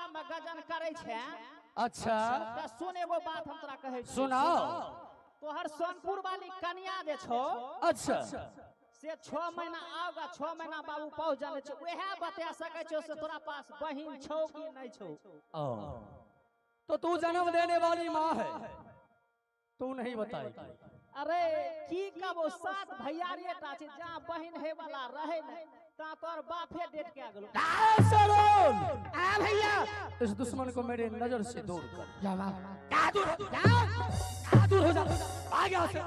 बाबा में गजन करे छे। अच्छा तो सुन एगो बात हम तोरा कहे छी। सुनाओ। तोहर सोनपुर वाली कन्या जे छो, अच्छा से 6 महीना आगा 6 महीना बाबू पहुंच जाने छो। वह बता सके छो से तोरा पास बहिन छो कि नहीं छो। तो तू जन्म देने वाली माँ है, तू नहीं बताएगी। अरे की कबो 7 भैयारियटा छे, जहां बहिन है वाला रहे नहीं ता तोर बापे डेट के गेलो। आ भैया इस दुश्मन को मेरे नजर से दूर कर। क्या दूर हो जा, आ गया से।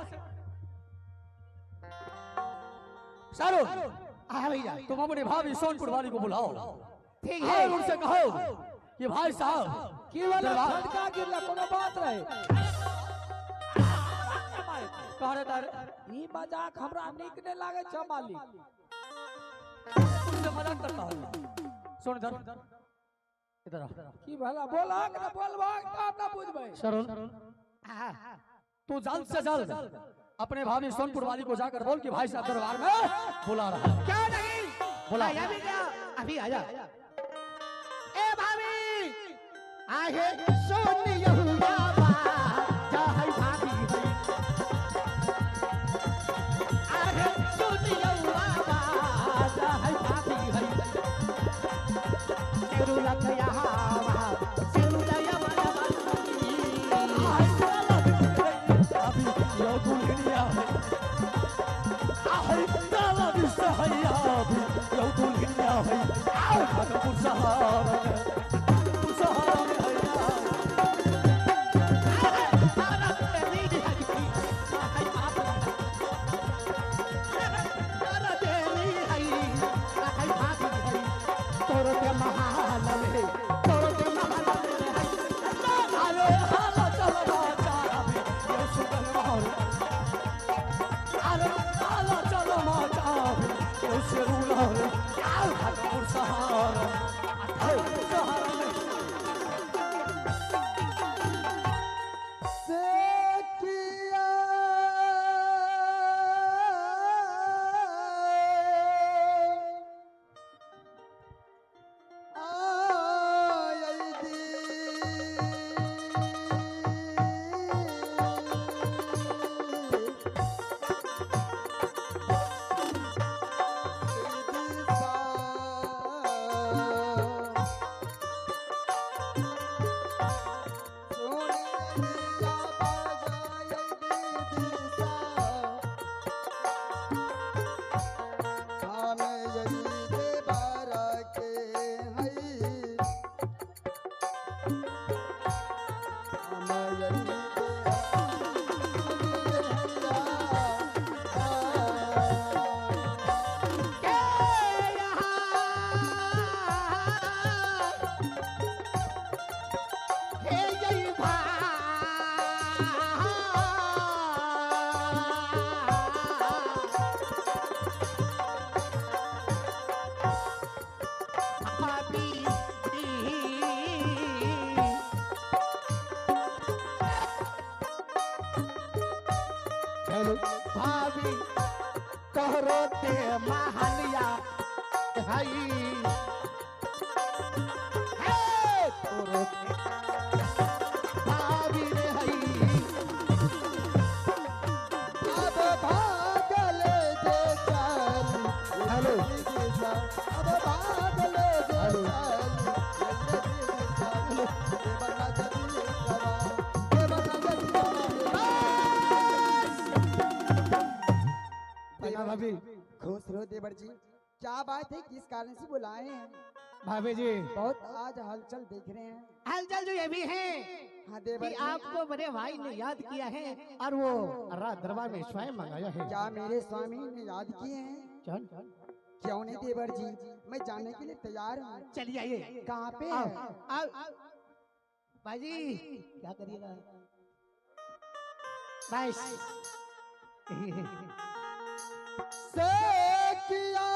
शाहरुख आ भैया, तुम अपने भाभी सोनपुर वाली को बुलाओ। ठीक है, उनसे कहो कि भाई साहब की वाला झटका गिरला कोनो बात रहे। कह रहे तारे ई मजाक हमरा निक ने लागे छ मालिक, तुमसे मजाक करता हूं। सुन इधर इधर की भला बोला कि ना बोलबा तब ना बुझबै। शरण तू जल्द से जल्द अपने भाभी सोनपुर वाली को जाकर बोल कि भाई साहब दरबार में बुला रहा है। क्या नहीं बुला अभी क्या, अभी आजा। ए भाभी आगे सोनी यहुआ जा है भाभी आगे सोनी यहुआ जा है भाभी तेरू लखया तेरू दया अभी यो दुनिया है आहे ताला बिस्ता है अभी यो दुनिया है आओ खतपुर सहारा भाभी तोहरो ते महलिया भाई तोरो भाभी रे हई अब भागले जे चल हेलो अब भागले जे भाभी खुश रहो देवर जी। क्या बात है, किस कारण से बुलाए हैं? भाभी जी बहुत आज हलचल देख रहे हैं। हलचल जो ये भी है हाँ देवर कि जी, आपको मेरे भाई ने याद किया है और वो रात दरबार में स्वयं मंगाया है। क्या मेरे स्वामी ने याद किए हैं? चल क्यों नहीं देवर जी, मैं जाने के लिए तैयार हूँ। चलिए आइए। कहाँ पे आओ, है? आओ भाजी क्या करिएगा बस से किया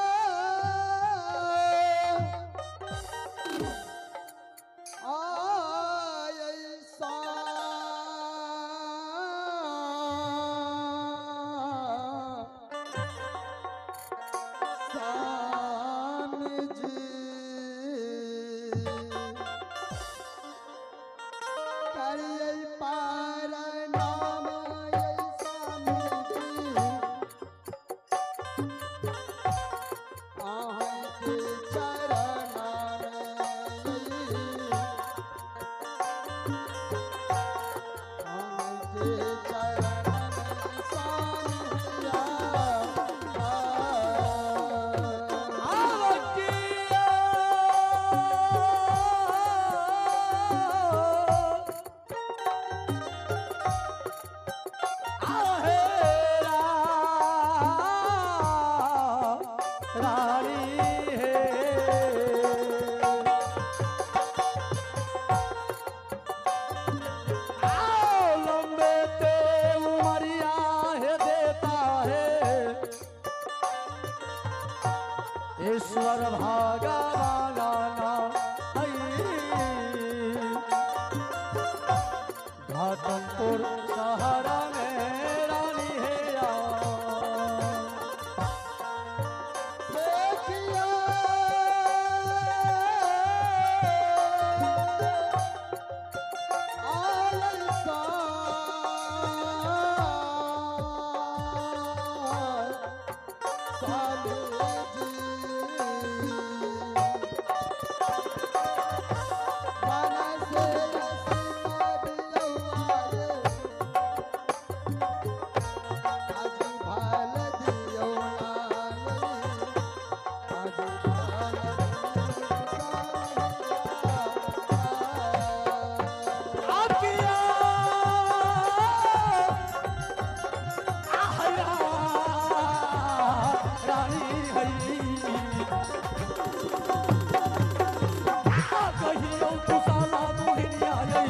तुसाला दुनिया आई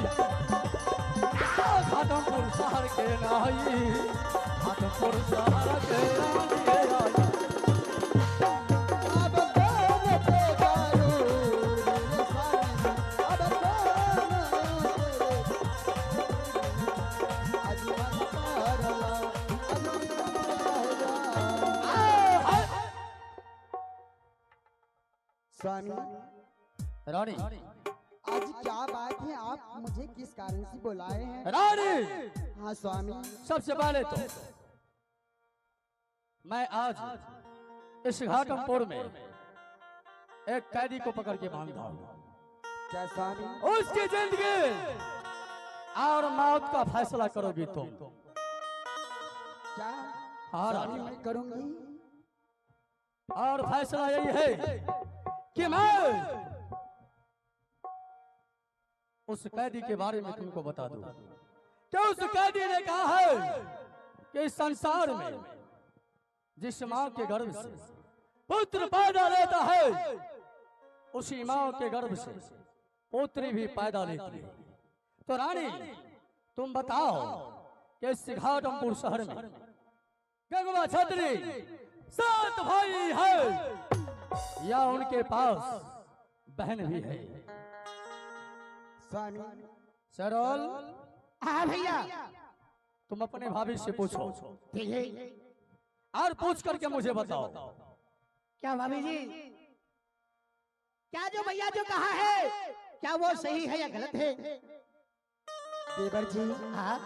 खादमपुर शहर के नाई खादमपुर शहर के नाई अब कौन पे जानो रे स्वामी, अब कौन अजमन पारला स्वामी, रानी आज क्या बात है? आप मुझे किस कारण से बुलाए हैं? रानी हाँ स्वामी। सबसे पहले तो मैं आज इस घाटमपुर में एक कैदी को पकड़ के बांधा हूँ। क्या स्वामी? उसकी जिंदगी और मौत का फैसला करोगी तुम। क्या हाँ स्वामी रानी, मैं करूंगी? और फैसला यही है कि मैं उस कैदी के बारे में तुमको बता दूं कि उस कैदी ने कहा है कि इस संसार में जिस मां के गर्भ से पुत्र पैदा लेता है उसी मां के गर्भ से पुत्री भी पैदा लेती है। तो रानी तुम बताओ कि इस घाटमपुर शहर में गंगवा छतरी 7 भाई है या उनके पास बहन भी है? स्वामी सरल, हाँ भैया, तुम अपने भाभी से पूछो ठीक है। और पूछ करके मुझे बताओ। क्या भाभी जी, क्या जो भैया जो कहा है क्या वो सही है या गलत है? देवर जी हाँ,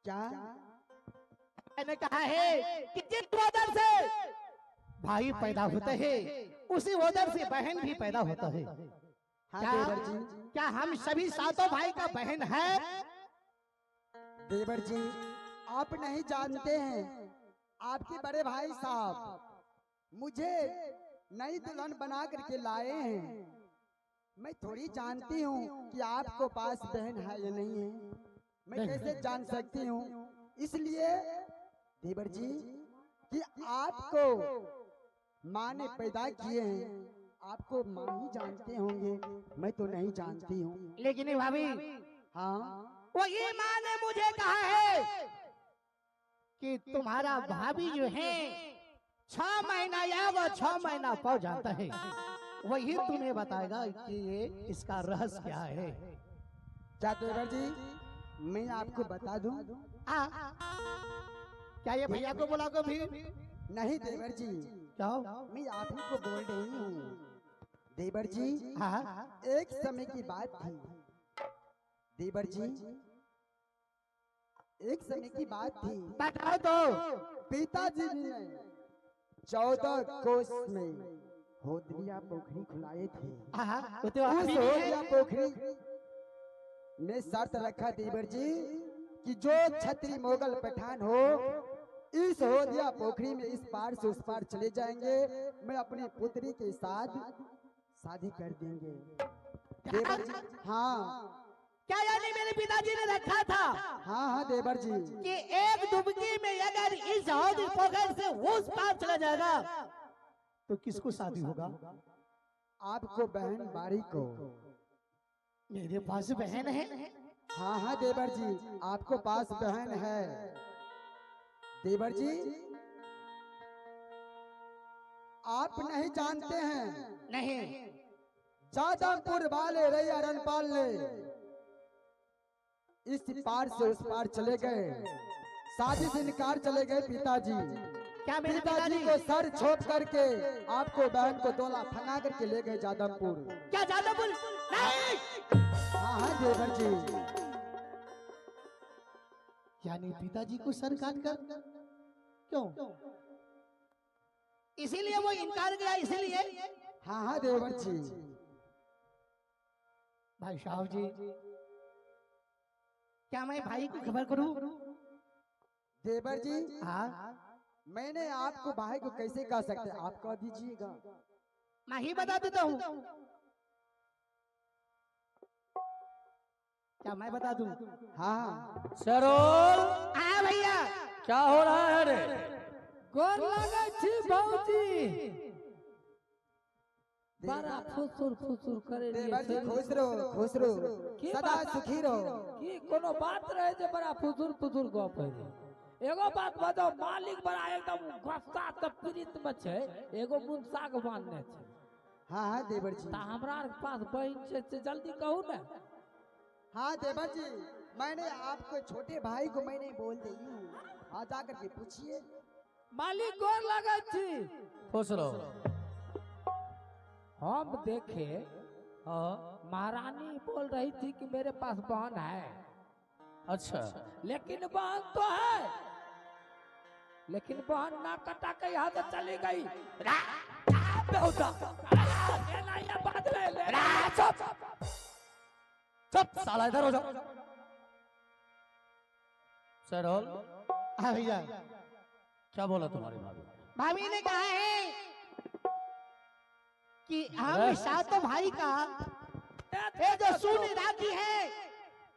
क्या? मैंने कहा है कि जिस वजह से भाई पैदा होते हैं उसी वजह से बहन भी पैदा होता है। हाँ क्या देवर जी। क्या हम सभी 7 भाई का बहन है? देवर जी आप नहीं जानते हैं, आपके बड़े भाई साहब मुझे नई दुल्हन बना करके लाए हैं। मैं थोड़ी जानती हूँ कि आपको पास बहन है या नहीं है। मैं कैसे जान सकती हूँ? इसलिए देवर जी कि आपको माँ ने पैदा किए हैं, आपको माँ ही जानते होंगे, मैं तो नहीं जानती हूँ। लेकिन भाभी हाँ वो ये माँ ने मुझे कहा है कि तुम्हारा भाभी जो है 6 महीना या वो 6 महीना पौ जाता है, वही तुम्हें बताएगा कि ये इसका रहस्य क्या है। क्या देवर जी मैं आपको बता दूं? क्या ये भैया को बुला को भी? नहीं देवर जी, क्या? मैं आप ही को बोल रही हूँ। देवर जी हाँ, एक समय की बात थी। देवर जी एक समय की बात थी। बताओ तो। पिताजी ने 14 कोस में होदरिया पोखरी खुलाए थे। वो तो आप उस ही होदरिया हैं। पोखरी ने शर्त रखा देवर जी कि जो छत्री मोगल पठान हो इस होदिया पोखरी में इस पार से उस पार चले जाएंगे, मैं अपनी पुत्री के साथ शादी कर देंगे। देवर जी हाँ। क्या यानी मेरे पिताजी ने रखा था हाँ हाँ देवर जी कि एक दुबकी में अगर इस हौदी पोखर से उस पार चला जाएगा तो किसको शादी होगा? आपको बहन बारी को। मेरे पास बहन है। हाँ हाँ देवर जी आपको पास बहन है। देवर जी आप नहीं जानते हैं, नहीं, जादवपुर वाले रैया रणपाल ने इस पार से उस पार चले गए, शादी से इनकार चले गए पिताजी। क्या मेरे पिताजी को सर छोप करके आपको बहन को तोला फंगा करके ले गए जादवपुर। क्या जादवपुर? नहीं। हाँ हाँ देवर जी। यानी पिताजी को सर काट कर क्यों? इसीलिए वो इनकार किया, इसीलिए। हाँ हाँ देवर जी। भाई साहब जी क्या मैं भाई को खबर करूं? देवर जी हाँ, मैंने आपको भाई को कैसे कह सकते, आप कह दीजिएगा। मैं ही बता देता हूँ। क्या मैं बता दूं? हाँ सरोल, हाँ भैया। क्या हो रहा है रे? गोर लगे छी भौजी। बड़ा फुसुर फुसुर करे देवर जी खुश रहो की सदा बात? सुखी रहो। की कोनो बात रहे जे बड़ा फुसुर फुसुर गप है। एगो बात बताओ, मालिक बड़ा एकदम गुस्सा से पीड़ित में छे, एगो मुंसा के मानने छे। हाँ हाँ देवर जी। ता हमरा के पास बहन छे से जल्दी कहू ना। हाँ देवर जी, मैंने आपको छोटे भाई को मैंने बोल दी हूँ, आ जाकर के पूछिए। मालिक गोर लगा छी। खुश रहो। हम देखे महारानी बोल रही थी कि मेरे पास बहन है। अच्छा, लेकिन बहन तो है, लेकिन बहन ना कटा के यहाँ से चली गई। चुप साला, इधर हो जाओ। सरोल, हाँ भैया, क्या बोला तुम्हारी भाभी? भाभी ने कहा है कि हम सातों भाई का ये जो सूनी राखी है,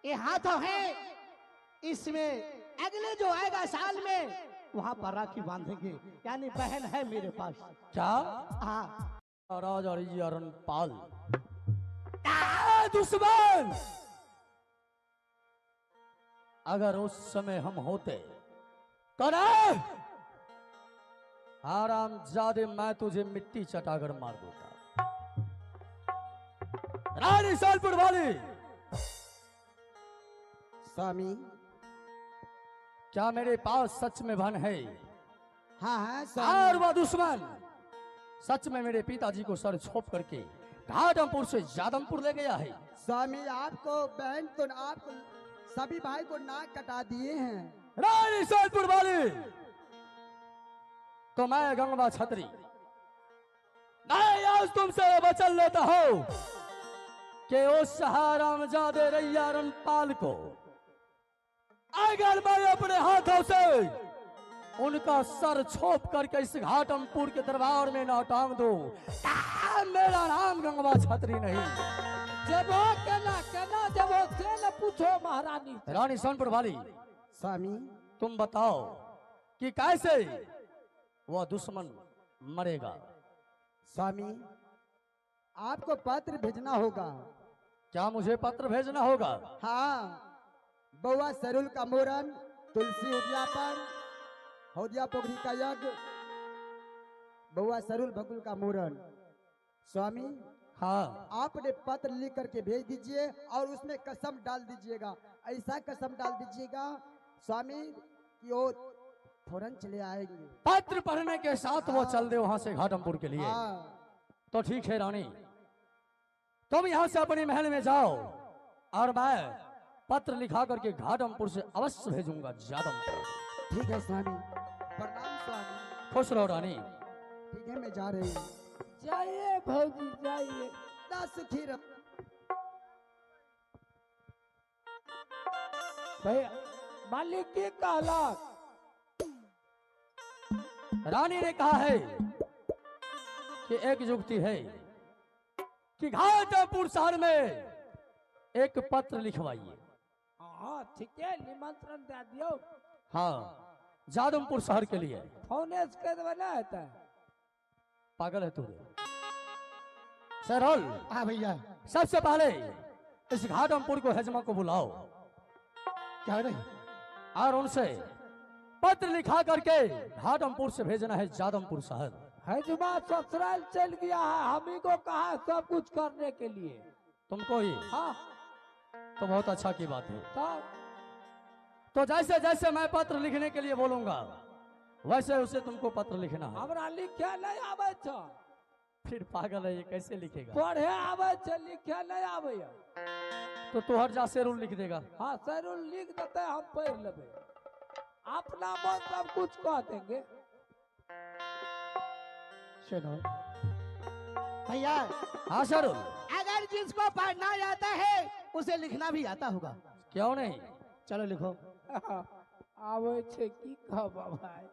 ये हाथों है, इसमें अगले जो आएगा साल में वहाँ पर राखी बांधेंगे, यानी बहन है मेरे पास। क्या? हाँ। राजा रणपाल दुश्मन, अगर उस समय हम होते तो आराम ज्यादा मैं तुझे मिट्टी चटाकर मार देता। रानी सालपुर वाली, स्वामी क्या मेरे पास सच में बहन है? हाँ हाँ और स्वामी। वह दुश्मन सच में मेरे पिताजी को सर छोप करके घाटमपुर से जादमपुर ले गया है। स्वामी आपको बहन तो आप सभी भाई को नाक कटा दिए हैं। रानी सालपुर वाली, तो मैं गंगा छतरी मैं आज तुमसे वचन लेता हूं कि उस हरामजादे रैया रणपाल को अगर मैं अपने हाथों से उनका सर छोप करके इस घाटमपुर के दरबार में ना टांग दो, मेरा नाम गंगा छतरी नहीं। जब वो कहना जब वो से न पूछो महारानी। रानी सोनपुर वाली, स्वामी तुम बताओ कि कैसे वह दुश्मन मरेगा? स्वामी आपको पत्र भेजना होगा। क्या मुझे पत्र भेजना होगा? हाँ, बउआ सरुल का मोरन, तुलसी उद्यापन, हौदिया पोखरी का यज्ञ, बउआ सरुल भकुल का मोरन। स्वामी हाँ, आपने पत्र लिख करके भेज दीजिए और उसमें कसम डाल दीजिएगा, ऐसा कसम डाल दीजिएगा स्वामी कि वो फौरन चले आएंगे। पत्र पढ़ने के साथ वो चल दे वहां से घाटमपुर के लिए। हाँ। तो ठीक है रानी, तुम यहाँ से अपने महल में जाओ और मैं पत्र लिखा करके घाटमपुर से अवश्य भेजूंगा जादमपुर। ठीक है स्वामी, प्रणाम स्वामी। खुश रहो रानी। ठीक है, मैं जा रही हूँ। जाइए भौजी जाइए। ना सुखी रहो। भैया मालिक के कहला। रानी ने कहा है कि एक युक्ति है कि घाटमपुर शहर में एक पत्र लिखवाइए। हाँ ठीक है, निमंत्रण दे दियो। हाँ, जादमपुर शहर के लिए। फोन के बना है। पागल है तू? सरोल, हाँ भैया, सबसे पहले इस घाटमपुर को हजमा को बुलाओ। क्या रे? और उनसे पत्र लिखा करके घाटमपुर से भेजना है जादमपुर शहर। हजमा ससुराल चल गया है, हम ही को कहा सब कुछ करने के लिए। तुमको ही? हाँ। तो बहुत अच्छा की बात है। तब तो जैसे जैसे मैं पत्र लिखने के लिए बोलूंगा वैसे उसे तुमको पत्र लिखना है। हमरा लिखे नहीं आवे छ। फिर पागल है ये, कैसे लिखेगा? पढ़े आवे छ, लिखे नहीं आवे। तो तू हर जा शेरुल लिख देगा। हाँ शेरुल लिख देते, हम पढ़ लेबे। अपना मन सब कुछ कह देंगे। शेरुल भैया। हाँ शेरुल, अगर जिसको पढ़ना आता है उसे लिखना भी आता होगा, क्यों नहीं? चलो लिखो। आवे छे की कहबा भाई।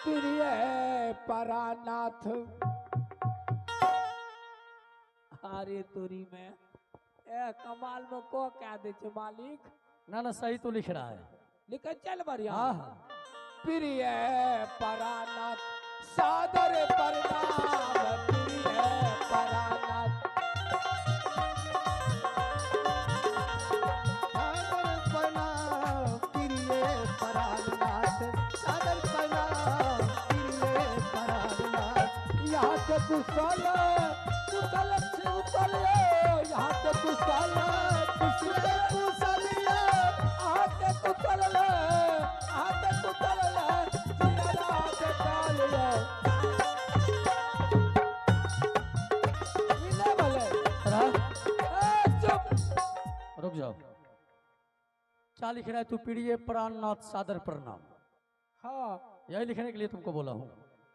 प्रिय परानाथ। अरे तुरी में ए कमाल में को क्या दे छे मालिक? ना ना, सही तो लिख रहा है। लिख चल बढ़िया। हाँ। प्रिय परानाथ सादर प्रणाम प्रिय परानाथ। सादर प्रणाम प्रिय परानाथ, सादर प्रणाम प्रिय परानाथ। यहाँ के कुशल कुशल कुशल यहाँ के कुशल कुशल कुशल यहाँ के कुशल यहाँ के कुशल जिंदा के काल इन्हें बोले चुप रुक जाओ। क्या लिख रहा है तू? प्रिय प्राणनाथ सादर प्रणाम। हाँ यही लिखने के लिए तुमको बोला हूँ।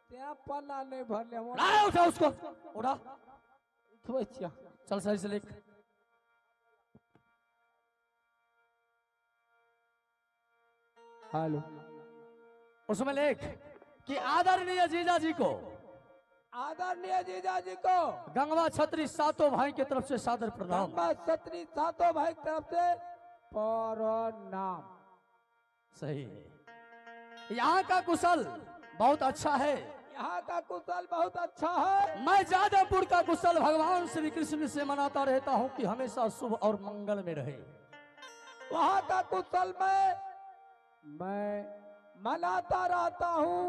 क्या पन्ना नहीं भरले उठा उसको उठा चल सही से लिख। हेलो उसमें लिख कि आदरणीय जीजा जी को गंगवा छत्री सातों भाई की तरफ से सादर प्रणाम। गंगवा छत्री सातों भाई की तरफ से प्रणाम। सही है। यहाँ का कुशल बहुत अच्छा है। यहाँ का कुशल बहुत अच्छा है। मैं जादवपुर का कुशल भगवान श्री कृष्ण से मनाता रहता हूँ कि हमेशा शुभ और मंगल में रहे। वहाँ का कुशल मैं मनाता रहता हूँ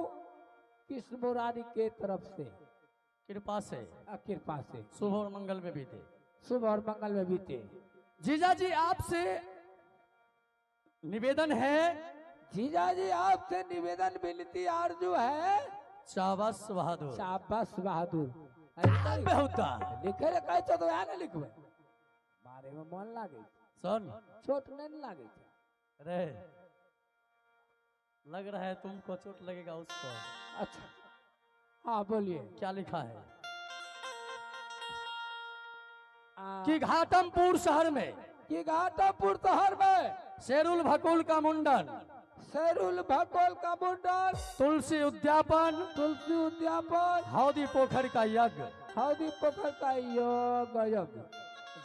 कृष्ण मुरारी के तरफ से कृपा से शुभ और मंगल में बीते, शुभ और मंगल में बीते। जीजा जी आपसे निवेदन है, जीजा जी आपसे निवेदन विनती आरजू है। शाबाश बहादुर, शाबाश बहादुर। होता लिखे रे कह तो यार लिखबे बारे में मन लागे सुन चोट नहीं लागे रे। लग रहा है तुमको चोट लगेगा उसको। अच्छा हाँ बोलिए क्या लिखा है? कि घाटमपुर शहर में शेरुल भकुल का मुंडन तुलसी उद्यापन हौदी पोखर का यज्ञ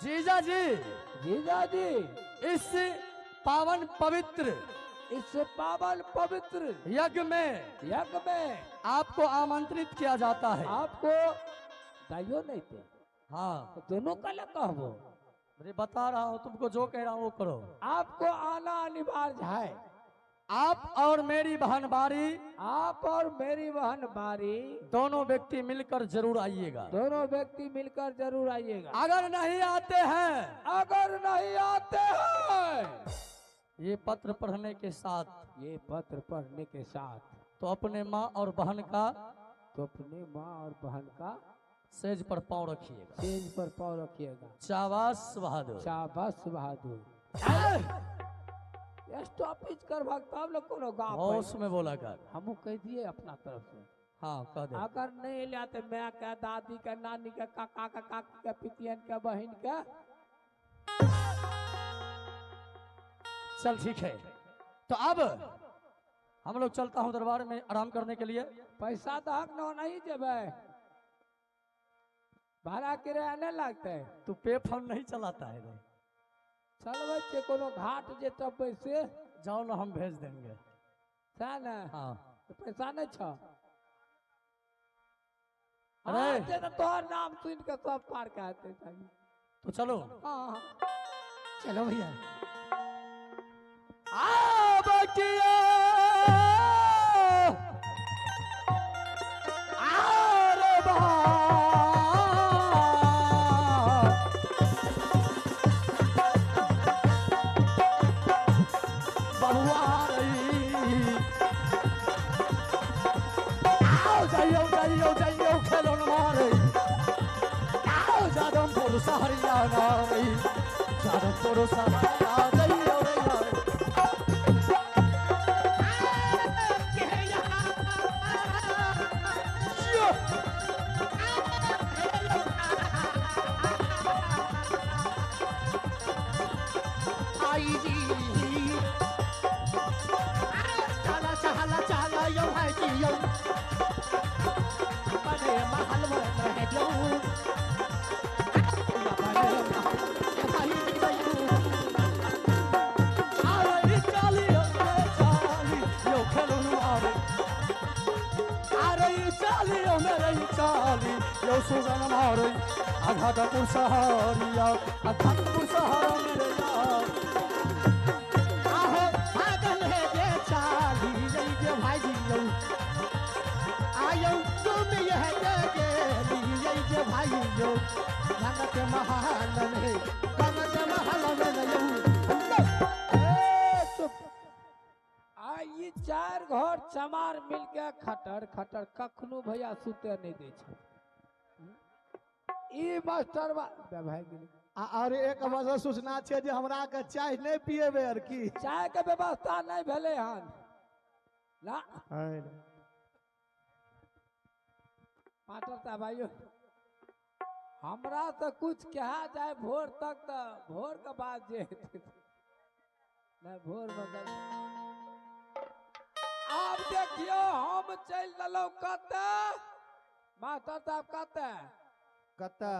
जीजा जी इस पावन पवित्र यज्ञ में आपको आमंत्रित किया जाता है। आपको दाइयो नहीं थे। हाँ तो दोनों का लगा वो अरे बता रहा हूँ तुमको, जो कह रहा हूँ वो करो। आपको आना अनिवार्य है। आप और मेरी बहन बारी दोनों व्यक्ति मिलकर जरूर आइएगा। अगर नहीं आते हैं ये पत्र पढ़ने के साथ तो अपने माँ और बहन का सेज पर पाँव रखिएगा। शाबाश बहादुर। स्टॉपेज कर भक्ता लोग कोनो गाँव होश में बोला कर। हम कह दिए अपना तरफ से। हाँ कह दे। अगर नहीं लाते मैं का दादी का नानी का काका का काकी का पितियन का बहन का। चल ठीक है तो अब हम लोग चलता हूँ दरबार में आराम करने के लिए। पैसा तो हक न नहीं जेबे भाड़ा किराया नहीं लगता है। तू पे फोन नहीं चलाता है रे। चल बच्चे कोनो घाट जे तब पैसे जाओ ना हम भेज देंगे। ना हाँ तो पैसा नहीं छ। अरे तोहर नाम सुन के सब पार कहते तो चलो। हाँ चलो भैया। रंग मारे आघाटपुर शहरिया आघाटपुर शहर मेरे यार आहो भागल है जे चाली जई जे भाई यौ आयो तुम यह जगे जई जे भाई यौ रंग के महाल में रंग के महल में यौ आई चार घर चमार मिल के खटर खटर कखनो भैया सुते नहीं दे छै ई मास्टर भाई और एक वजह सूचना छै जे हमरा के चाय नहीं पिएबे और की चाय के व्यवस्था नहीं भेले हन ना मास्टर साहब भाइयों हमरा तो कुछ कहा जाए भोर तक तो भोर के बाद जे नहीं भोर में अब देखियो हम चल दलो कते मास्टर साहब कते कता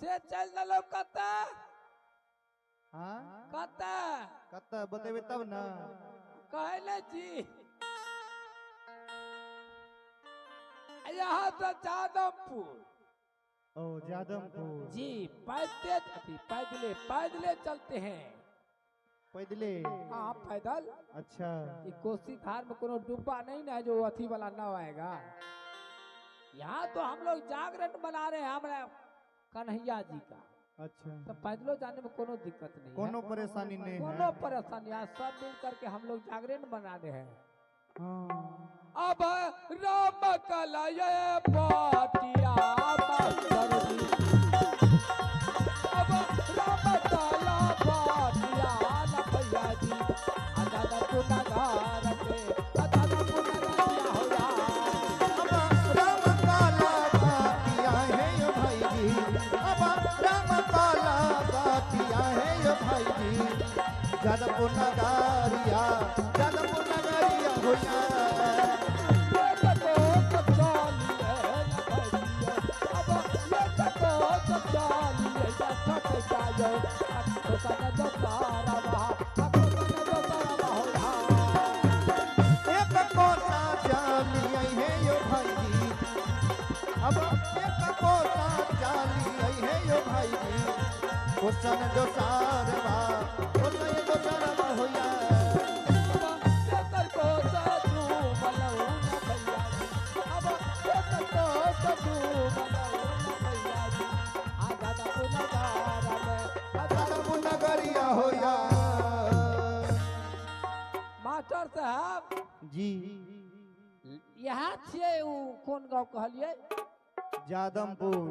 से चल दलो कते हां कते कता बतेबे तब ना कहले जी यहाँ से जादमपुर ओ जादमपुर जी पैदले चलते हैं पैदले हाँ पैदल अच्छा ये कोसी धार में कोनो डुब्बा नहीं ना है जो अथी वाला नाव आएगा यहाँ तो हम लोग जागरण बना रहे हैं हमारे कन्हैया जी का अच्छा तो पैदलों जाने में कोनो दिक्कत नहीं कोनो है परेशानी नहीं है कोनो परेशानी यहाँ सब मिल करके हम लोग जागरण बना रहे हैं हाँ अब राम कलये पाटिया मास्टर जी अब राम कला पाटिया न भैया जी आजाद पुनगार के आजाद पुनगार हो जा अब राम काला बातिया है यो भाई जी अब राम काला बातिया है यो भाई जी जादपुर नगारिया हो जा सन जो सारवा जो सारवा होया को साधु मलऊ न भैया अब को साधु मलऊ न भैया आजाद पुनगार में आजाद पुनगरिया होया मास्टर साहब जी यहाँ छे उ कोन गांव कहलिए जादमपुर